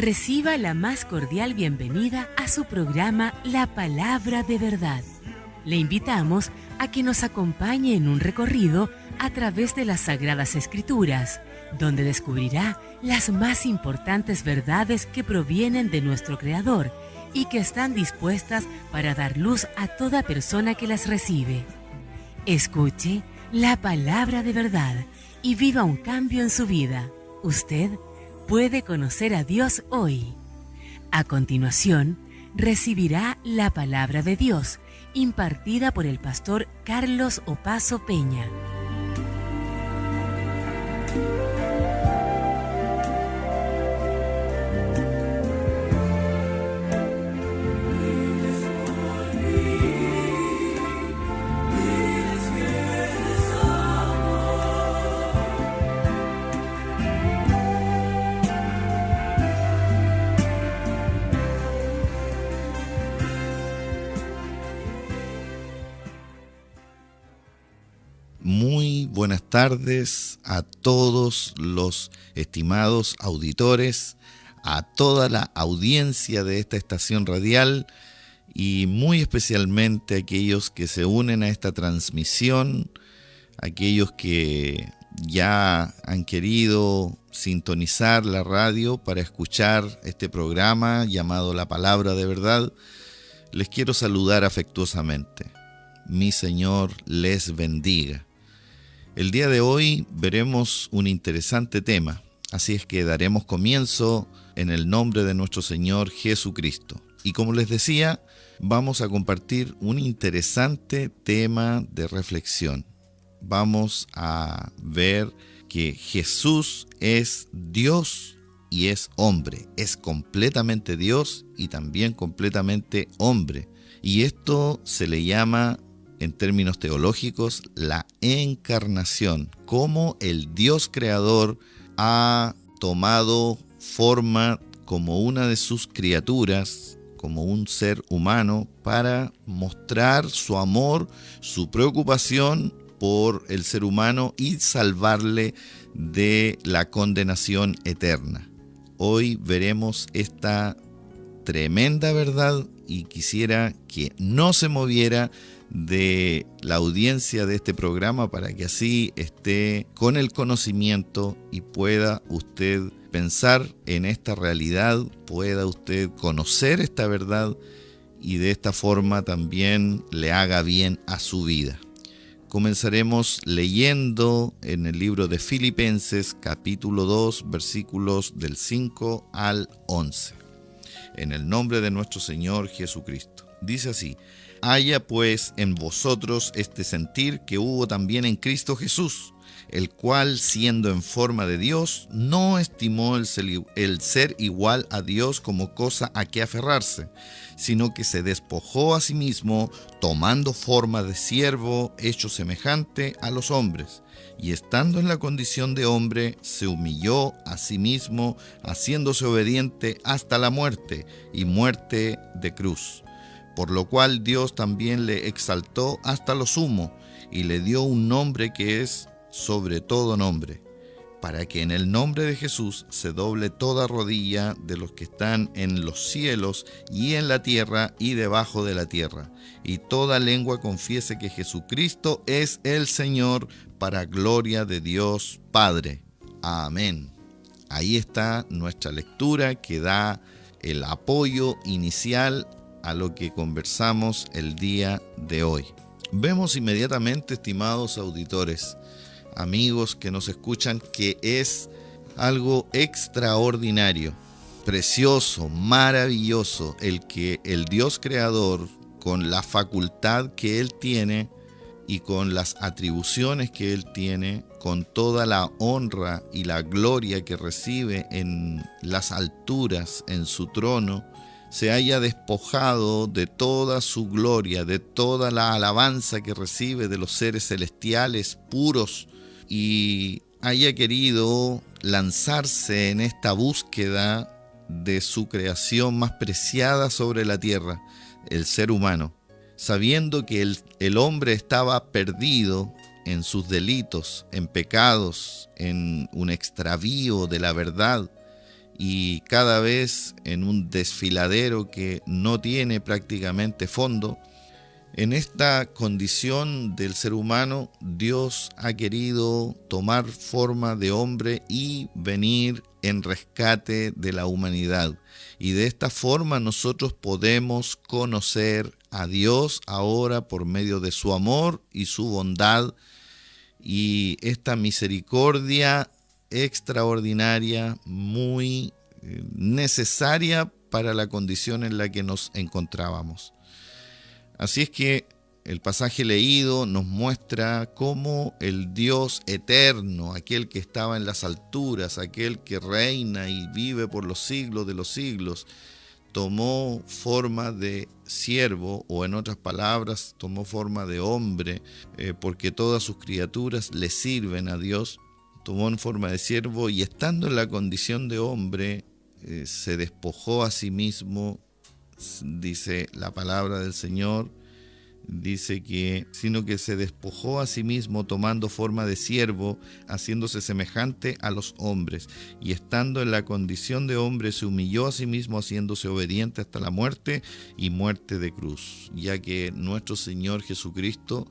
Reciba la más cordial bienvenida a su programa La Palabra de Verdad. Le invitamos a que nos acompañe en un recorrido a través de las Sagradas Escrituras, donde descubrirá las más importantes verdades que provienen de nuestro Creador y que están dispuestas para dar luz a toda persona que las recibe. Escuche la Palabra de Verdad y viva un cambio en su vida. Usted puede conocer a Dios hoy. A continuación, recibirá la Palabra de Dios, impartida por el pastor Carlos Opazo Peña. Muy buenas tardes a todos los estimados auditores, a toda la audiencia de esta estación radial y muy especialmente a aquellos que se unen a esta transmisión, aquellos que ya han querido sintonizar la radio para escuchar este programa llamado La Palabra de Verdad. Les quiero saludar afectuosamente. Mi Señor les bendiga. El día de hoy veremos un interesante tema, así es que daremos comienzo en el nombre de nuestro Señor Jesucristo. Y como les decía, vamos a compartir un interesante tema de reflexión. Vamos a ver que Jesús es Dios y es hombre, es completamente Dios y también completamente hombre. Y esto se le llama, en términos teológicos, la encarnación, cómo el Dios creador ha tomado forma como una de sus criaturas, como un ser humano, para mostrar su amor, su preocupación por el ser humano y salvarle de la condenación eterna. Hoy veremos esta tremenda verdad y quisiera que no se moviera de la audiencia de este programa para que así esté con el conocimiento y pueda usted pensar en esta realidad, pueda usted conocer esta verdad y de esta forma también le haga bien a su vida. Comenzaremos leyendo en el libro de Filipenses capítulo 2 versículos del 5 al 11. En el nombre de nuestro Señor Jesucristo. Dice así: haya pues en vosotros este sentir que hubo también en Cristo Jesús, el cual, siendo en forma de Dios, no estimó el ser igual a Dios como cosa a que aferrarse, sino que se despojó a sí mismo, tomando forma de siervo, hecho semejante a los hombres, y estando en la condición de hombre, se humilló a sí mismo, haciéndose obediente hasta la muerte, y muerte de cruz. Por lo cual Dios también le exaltó hasta lo sumo, y le dio un nombre que es sobre todo nombre, para que en el nombre de Jesús se doble toda rodilla de los que están en los cielos y en la tierra y debajo de la tierra, y toda lengua confiese que Jesucristo es el Señor, para gloria de Dios Padre. Amén. Ahí está nuestra lectura que da el apoyo inicial a lo que conversamos el día de hoy. Vemos inmediatamente, estimados auditores, amigos que nos escuchan, que es algo extraordinario, precioso, maravilloso, el que el Dios creador, con la facultad que Él tiene y con las atribuciones que Él tiene, con toda la honra y la gloria que recibe en las alturas, en su trono, se haya despojado de toda su gloria, de toda la alabanza que recibe de los seres celestiales puros, y haya querido lanzarse en esta búsqueda de su creación más preciada sobre la tierra, el ser humano, sabiendo que el hombre estaba perdido en sus delitos, en pecados, en un extravío de la verdad, y cada vez en un desfiladero que no tiene prácticamente fondo. En esta condición del ser humano, Dios ha querido tomar forma de hombre y venir en rescate de la humanidad. Y de esta forma nosotros podemos conocer a Dios ahora por medio de su amor y su bondad y esta misericordia extraordinaria, muy necesaria para la condición en la que nos encontrábamos. Así es que el pasaje leído nos muestra cómo el Dios eterno, aquel que estaba en las alturas, aquel que reina y vive por los siglos de los siglos, tomó forma de siervo, o en otras palabras, tomó forma de hombre, porque todas sus criaturas le sirven a Dios. Tomó en forma de siervo y estando en la condición de hombre, se despojó a sí mismo. Dice la palabra del Señor, sino que se despojó a sí mismo tomando forma de siervo, haciéndose semejante a los hombres, y estando en la condición de hombre se humilló a sí mismo, haciéndose obediente hasta la muerte y muerte de cruz, ya que nuestro Señor Jesucristo,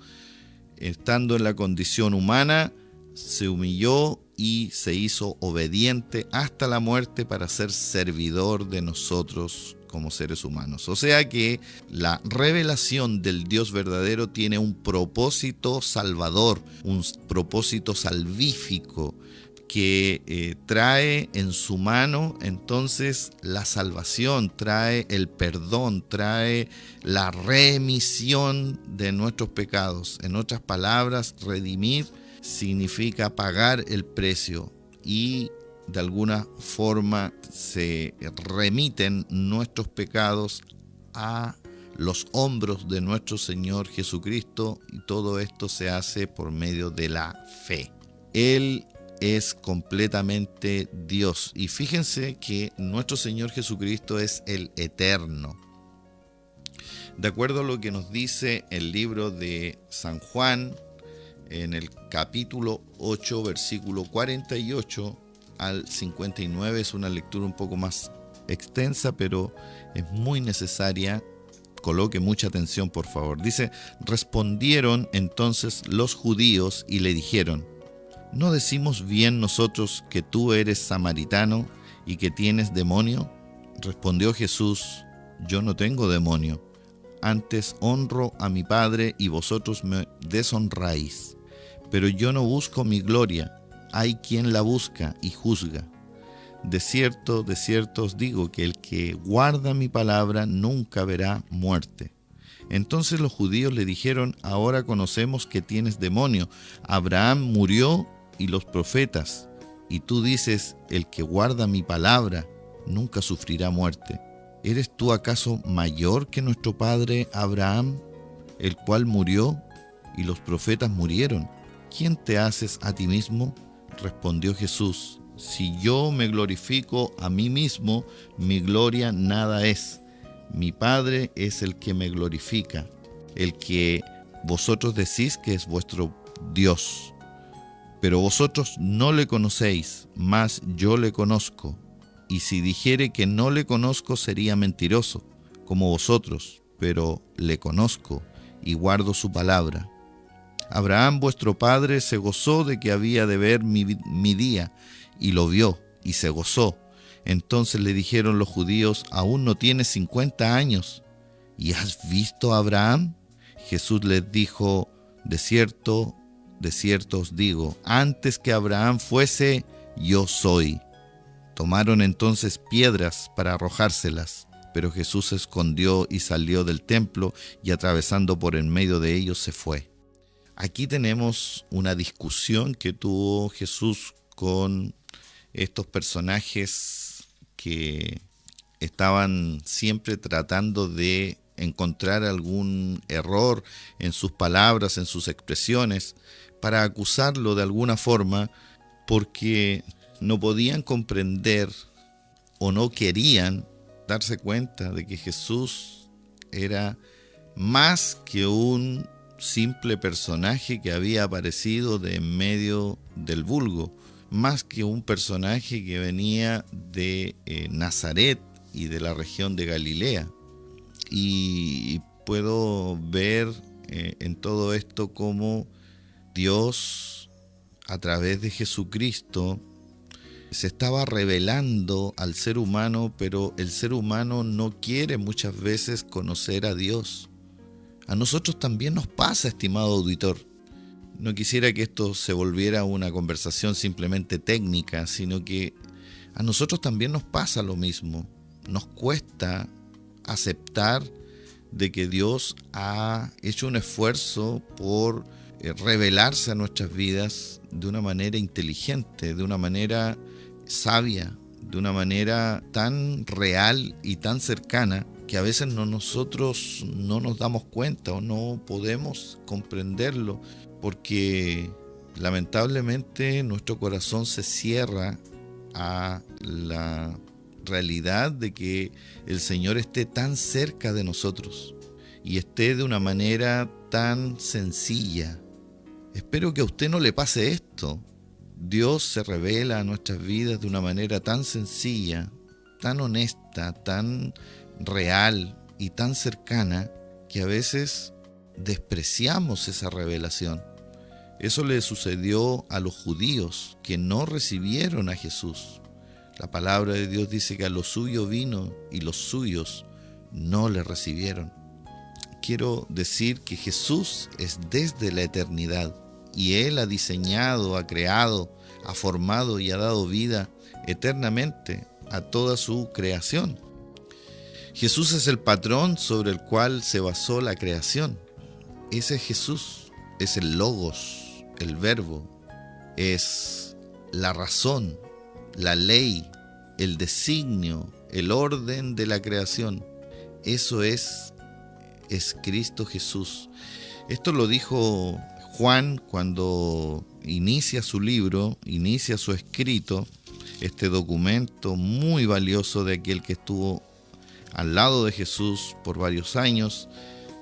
estando en la condición humana, se humilló y se hizo obediente hasta la muerte para ser servidor de nosotros como seres humanos. O sea que la revelación del Dios verdadero tiene un propósito salvador, un propósito salvífico que trae en su mano entonces la salvación, trae el perdón, trae la remisión de nuestros pecados. En otras palabras, redimir significa pagar el precio y de alguna forma se remiten nuestros pecados a los hombros de nuestro Señor Jesucristo, y todo esto se hace por medio de la fe. Él es completamente Dios, y fíjense que nuestro Señor Jesucristo es el eterno. De acuerdo a lo que nos dice el libro de San Juan, en el capítulo 8, versículo 48 al 59, es una lectura un poco más extensa, pero es muy necesaria. Coloque mucha atención, por favor. Dice: respondieron entonces los judíos y le dijeron: ¿no decimos bien nosotros que tú eres samaritano y que tienes demonio? Respondió Jesús: yo no tengo demonio, antes honro a mi Padre y vosotros me deshonráis. Pero yo no busco mi gloria, hay quien la busca y juzga. De cierto os digo que el que guarda mi palabra nunca verá muerte. Entonces los judíos le dijeron: ahora conocemos que tienes demonio. Abraham murió y los profetas, y tú dices: el que guarda mi palabra nunca sufrirá muerte. ¿Eres tú acaso mayor que nuestro padre Abraham, el cual murió y los profetas murieron? ¿Quién te haces a ti mismo? Respondió Jesús: si yo me glorifico a mí mismo, mi gloria nada es. Mi Padre es el que me glorifica, el que vosotros decís que es vuestro Dios. Pero vosotros no le conocéis, mas yo le conozco. Y si dijere que no le conozco, sería mentiroso, como vosotros, pero le conozco y guardo su palabra. Abraham vuestro padre se gozó de que había de ver mi día, y lo vio, y se gozó. Entonces le dijeron los judíos: aún no tienes 50 años, ¿y has visto a Abraham? Jesús les dijo: de cierto os digo, antes que Abraham fuese, yo soy. Tomaron entonces piedras para arrojárselas, pero Jesús se escondió y salió del templo, y atravesando por en medio de ellos se fue. Aquí tenemos una discusión que tuvo Jesús con estos personajes que estaban siempre tratando de encontrar algún error en sus palabras, en sus expresiones, para acusarlo de alguna forma, porque no podían comprender o no querían darse cuenta de que Jesús era más que un simple personaje que había aparecido de en medio del vulgo. más que un personaje que venía de Nazaret y de la región de Galilea. Y puedo ver en todo esto cómo Dios, a través de Jesucristo, se estaba revelando al ser humano, pero el ser humano no quiere muchas veces conocer a Dios. A nosotros también nos pasa, estimado auditor. No quisiera que esto se volviera una conversación simplemente técnica, sino que a nosotros también nos pasa lo mismo. Nos cuesta aceptar de que Dios ha hecho un esfuerzo por revelarse a nuestras vidas de una manera inteligente, de una manera sabia, de una manera tan real y tan cercana que a veces nosotros no nos damos cuenta o no podemos comprenderlo, porque lamentablemente nuestro corazón se cierra a la realidad de que el Señor esté tan cerca de nosotros y esté de una manera tan sencilla. Espero que a usted no le pase esto. Dios se revela a nuestras vidas de una manera tan sencilla, tan honesta, tan real y tan cercana que a veces despreciamos esa revelación. Eso le sucedió a los judíos que no recibieron a Jesús. La palabra de Dios dice que a lo suyo vino y los suyos no le recibieron. Quiero decir que Jesús es desde la eternidad y Él ha diseñado, ha creado, ha formado y ha dado vida eternamente a toda su creación. Jesús es el patrón sobre el cual se basó la creación. Ese es Jesús, es el Logos, el Verbo, es la razón, la ley, el designio, el orden de la creación. Eso es Cristo Jesús. Esto lo dijo Juan cuando inicia su libro, inicia su escrito, este documento muy valioso de aquel que estuvo al lado de Jesús por varios años,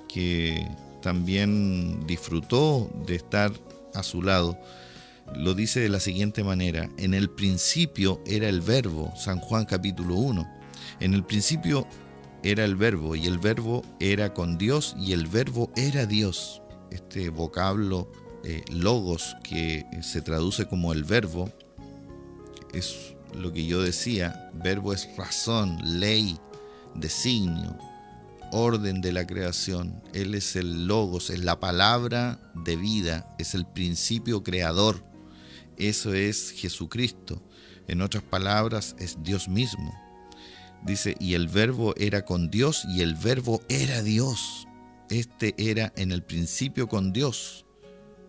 que también disfrutó de estar a su lado. Lo dice de la siguiente manera: en el principio era el Verbo, San Juan capítulo 1. En el principio era el Verbo, y el Verbo era con Dios, y el Verbo era Dios. Este vocablo logos, que se traduce como el Verbo, es lo que yo decía. Verbo es razón, ley, designio, orden de la creación. Él es el Logos, es la palabra de vida, es el principio creador. Eso es Jesucristo. En otras palabras, es Dios mismo. Dice, y el Verbo era con Dios, y el Verbo era Dios. Este era en el principio con Dios.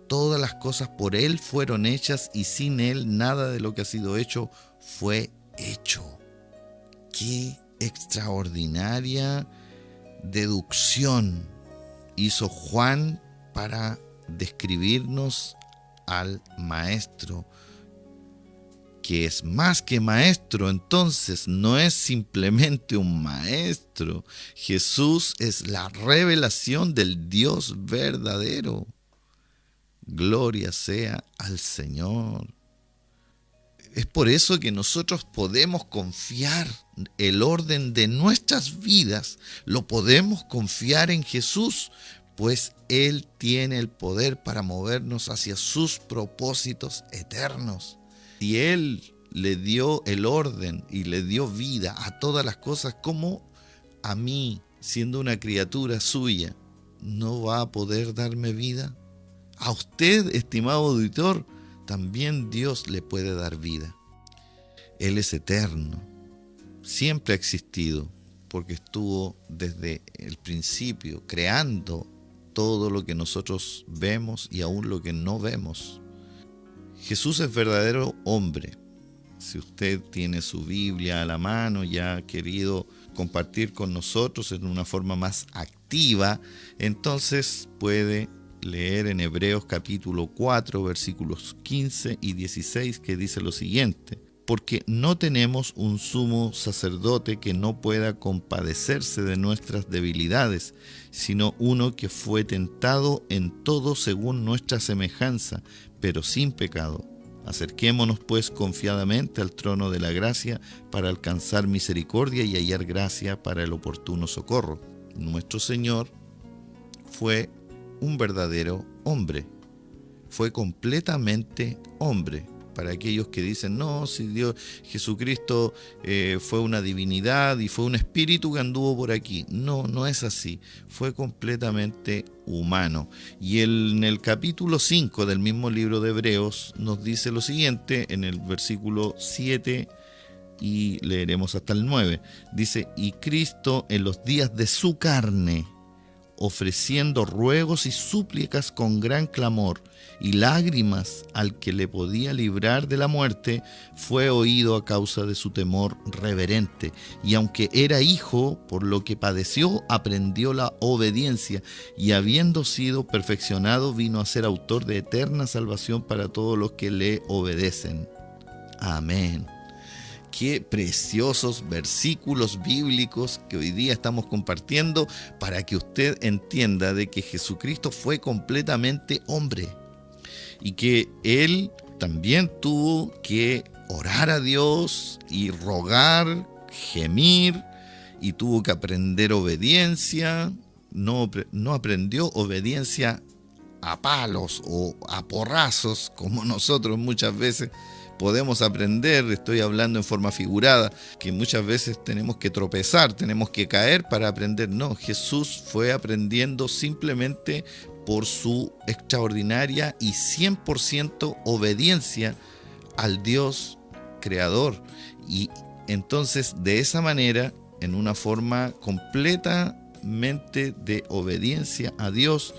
Todas las cosas por Él fueron hechas, y sin Él nada de lo que ha sido hecho fue hecho. ¡Qué extraordinaria deducción hizo Juan para describirnos al Maestro, que es más que maestro? Entonces no es simplemente un maestro. Jesús es la revelación del Dios verdadero. Gloria sea al Señor. Es por eso que nosotros podemos confiar el orden de nuestras vidas, lo podemos confiar en Jesús, pues Él tiene el poder para movernos hacia sus propósitos eternos. Si Él le dio el orden y le dio vida a todas las cosas, ¿cómo a mí, siendo una criatura suya, no va a poder darme vida? A usted, estimado auditor, también Dios le puede dar vida. Él es eterno, siempre ha existido, porque estuvo desde el principio creando todo lo que nosotros vemos y aún lo que no vemos. Jesús es verdadero hombre. Si usted tiene su Biblia a la mano y ha querido compartir con nosotros en una forma más activa, entonces puede leer en Hebreos capítulo 4, versículos 15 y 16, que dice lo siguiente: porque no tenemos un sumo sacerdote que no pueda compadecerse de nuestras debilidades, sino uno que fue tentado en todo según nuestra semejanza, pero sin pecado. Acerquémonos pues confiadamente al trono de la gracia para alcanzar misericordia y hallar gracia para el oportuno socorro. Nuestro Señor fue un verdadero hombre, fue completamente hombre. Para aquellos que dicen, no, si Dios, Jesucristo fue una divinidad y fue un espíritu que anduvo por aquí. No, no es así. Fue completamente humano. Y en el capítulo 5 del mismo libro de Hebreos nos dice lo siguiente, en el versículo 7, y leeremos hasta el 9. Dice, y Cristo en los días de su carne, ofreciendo ruegos y súplicas con gran clamor y lágrimas al que le podía librar de la muerte, fue oído a causa de su temor reverente. Y aunque era hijo, por lo que padeció, aprendió la obediencia, y habiendo sido perfeccionado, vino a ser autor de eterna salvación para todos los que le obedecen. Amén. Qué preciosos versículos bíblicos que hoy día estamos compartiendo para que usted entienda de que Jesucristo fue completamente hombre y que Él también tuvo que orar a Dios y rogar, gemir, y tuvo que aprender obediencia. No aprendió obediencia a palos o a porrazos como nosotros muchas veces podemos aprender. Estoy hablando en forma figurada, que muchas veces tenemos que tropezar, tenemos que caer para aprender. No, Jesús fue aprendiendo simplemente por su extraordinaria y 100% obediencia al Dios creador. Y entonces, de esa manera, en una forma completamente de obediencia a Dios,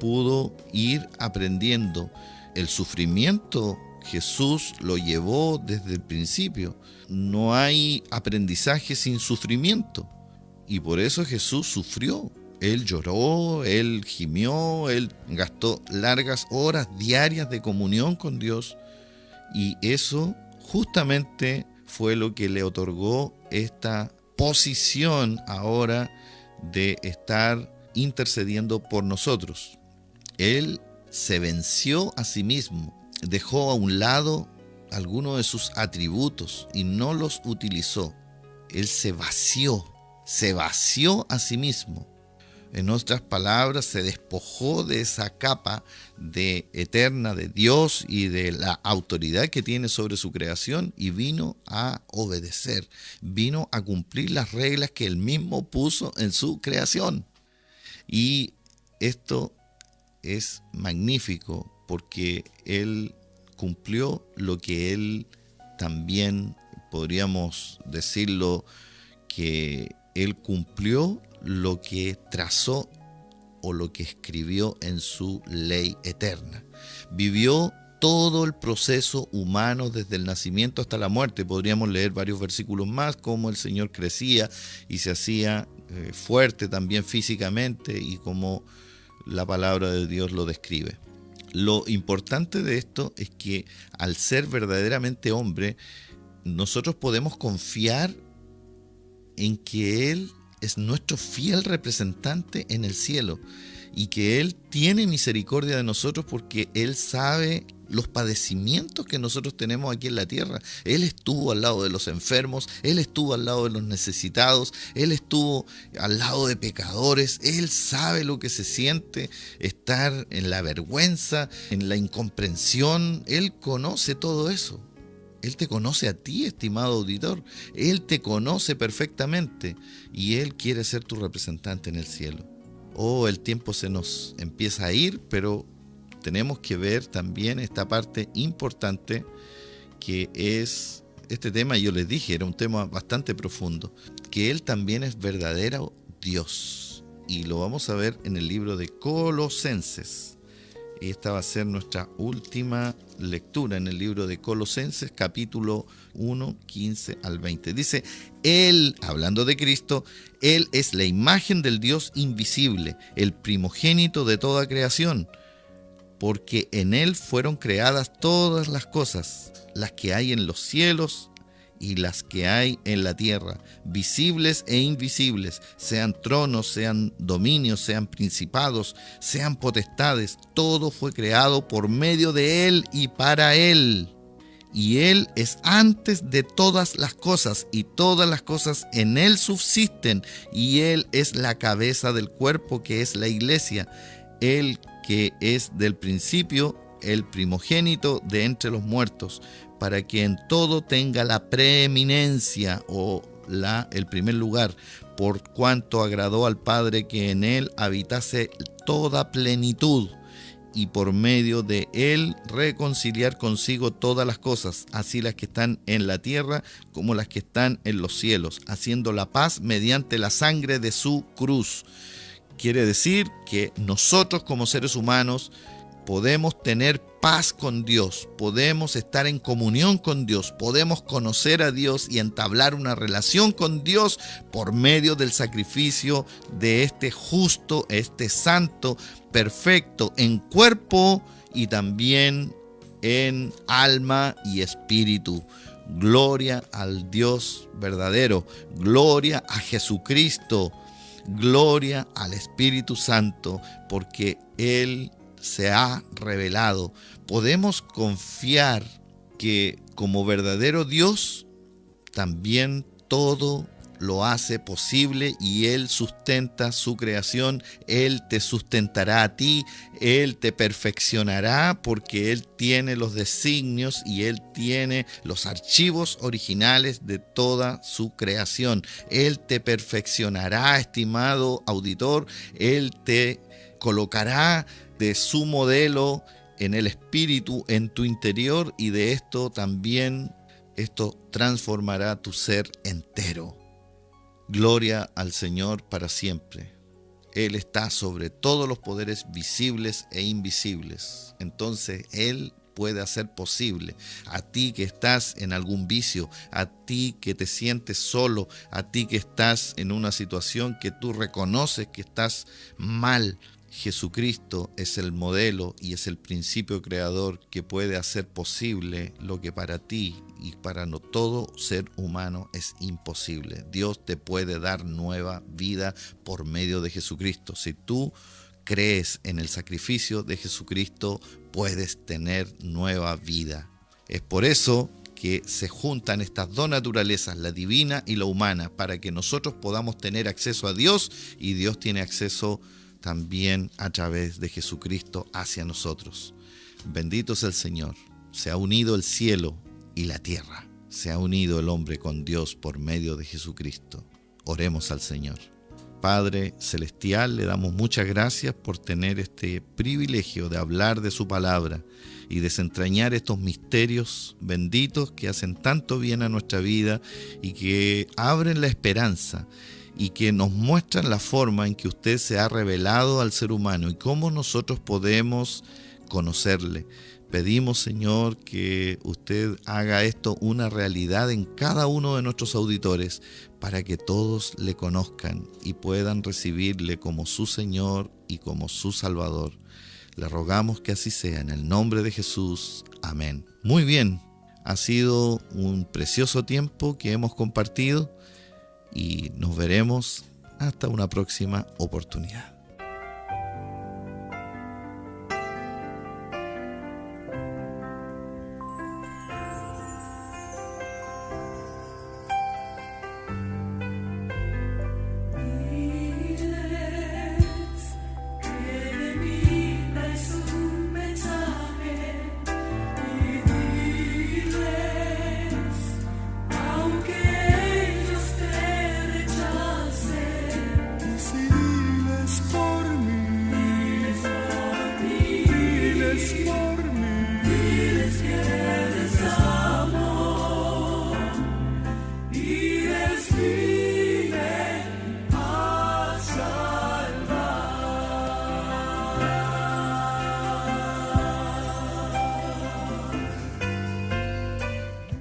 pudo ir aprendiendo. El sufrimiento Jesús lo llevó desde el principio. No hay aprendizaje sin sufrimiento. Y por eso Jesús sufrió. Él lloró, Él gimió, Él gastó largas horas diarias de comunión con Dios. Y eso justamente fue lo que le otorgó esta posición ahora de estar intercediendo por nosotros. Él se venció a sí mismo. Dejó a un lado algunos de sus atributos y no los utilizó. Él se vació a sí mismo. En otras palabras, se despojó de esa capa eterna de Dios y de la autoridad que tiene sobre su creación y vino a obedecer, vino a cumplir las reglas que Él mismo puso en su creación. Y esto es magnífico, porque Él cumplió lo que Él también, podríamos decirlo, que Él cumplió lo que trazó o lo que escribió en su ley eterna. Vivió todo el proceso humano desde el nacimiento hasta la muerte. Podríamos leer varios versículos más, cómo el Señor crecía y se hacía fuerte también físicamente y cómo la palabra de Dios lo describe. Lo importante de esto es que al ser verdaderamente hombre, nosotros podemos confiar en que Él es nuestro fiel representante en el cielo y que Él tiene misericordia de nosotros porque Él sabe los padecimientos que nosotros tenemos aquí en la tierra. Él estuvo al lado de los enfermos, Él estuvo al lado de los necesitados, Él estuvo al lado de pecadores. Él sabe lo que se siente estar en la vergüenza, en la incomprensión. Él conoce todo eso. Él te conoce a ti, estimado auditor. Él te conoce perfectamente y Él quiere ser tu representante en el cielo. El tiempo se nos empieza a ir, pero tenemos que ver también esta parte importante que es este tema. Yo les dije, era un tema bastante profundo, que Él también es verdadero Dios. Y lo vamos a ver en el libro de Colosenses. Esta va a ser nuestra última lectura en el libro de Colosenses, capítulo 1, 15 al 20. Dice, Él, hablando de Cristo, Él es la imagen del Dios invisible, el primogénito de toda creación, porque en Él fueron creadas todas las cosas, las que hay en los cielos y las que hay en la tierra, visibles e invisibles, sean tronos, sean dominios, sean principados, sean potestades. Todo fue creado por medio de Él y para Él. y Él es antes de todas las cosas, y todas las cosas en Él subsisten, y Él es la cabeza del cuerpo, que es la iglesia. Él que es del principio, el primogénito de entre los muertos, para que en todo tenga la preeminencia o el primer lugar, por cuanto agradó al Padre que en Él habitase toda plenitud, y por medio de Él reconciliar consigo todas las cosas, así las que están en la tierra como las que están en los cielos, haciendo la paz mediante la sangre de su cruz. Quiere decir que nosotros como seres humanos podemos tener paz con Dios, podemos estar en comunión con Dios, podemos conocer a Dios y entablar una relación con Dios por medio del sacrificio de este justo, este santo, perfecto en cuerpo y también en alma y espíritu. Gloria al Dios verdadero, gloria a Jesucristo, gloria al Espíritu Santo, porque Él se ha revelado. Podemos confiar que como verdadero Dios también todo lo hace posible, y Él sustenta su creación. Él te sustentará a ti, Él te perfeccionará, porque Él tiene los designios y Él tiene los archivos originales de toda su creación. Él te perfeccionará, estimado auditor. Él te colocará de su modelo en el espíritu, en tu interior, y de esto también, esto transformará tu ser entero. Gloria al Señor para siempre. Él está sobre todos los poderes visibles e invisibles. Entonces Él puede hacer posible a ti que estás en algún vicio, a ti que te sientes solo, a ti que estás en una situación que tú reconoces que estás mal. Jesucristo es el modelo y es el principio creador que puede hacer posible lo que para ti y para no todo ser humano es imposible. Dios te puede dar nueva vida por medio de Jesucristo. Si tú crees en el sacrificio de Jesucristo, puedes tener nueva vida. Es por eso que se juntan estas dos naturalezas, la divina y la humana, para que nosotros podamos tener acceso a Dios, y Dios tiene acceso también a través de Jesucristo hacia nosotros. Bendito es el Señor. Se ha unido el cielo y la tierra. Se ha unido el hombre con Dios por medio de Jesucristo. Oremos al Señor. Padre Celestial, le damos muchas gracias por tener este privilegio de hablar de su palabra y desentrañar estos misterios benditos que hacen tanto bien a nuestra vida y que abren la esperanza, y que nos muestran la forma en que usted se ha revelado al ser humano y cómo nosotros podemos conocerle. Pedimos, Señor, que usted haga esto una realidad en cada uno de nuestros auditores, para que todos le conozcan y puedan recibirle como su Señor y como su Salvador. Le rogamos que así sea, en el nombre de Jesús. Amén. Muy bien, ha sido un precioso tiempo que hemos compartido, y nos veremos hasta una próxima oportunidad.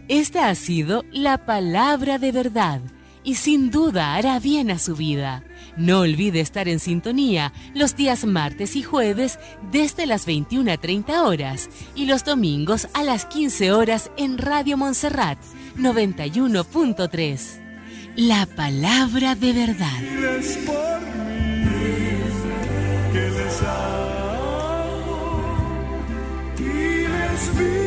Esta ha sido la palabra de verdad, y sin duda hará bien a su vida. No olvide estar en sintonía los días martes y jueves desde las 21:30 horas y los domingos a las 15 horas en Radio Montserrat 91.3. La palabra de verdad. Diles por mí, que les amo, y les vi.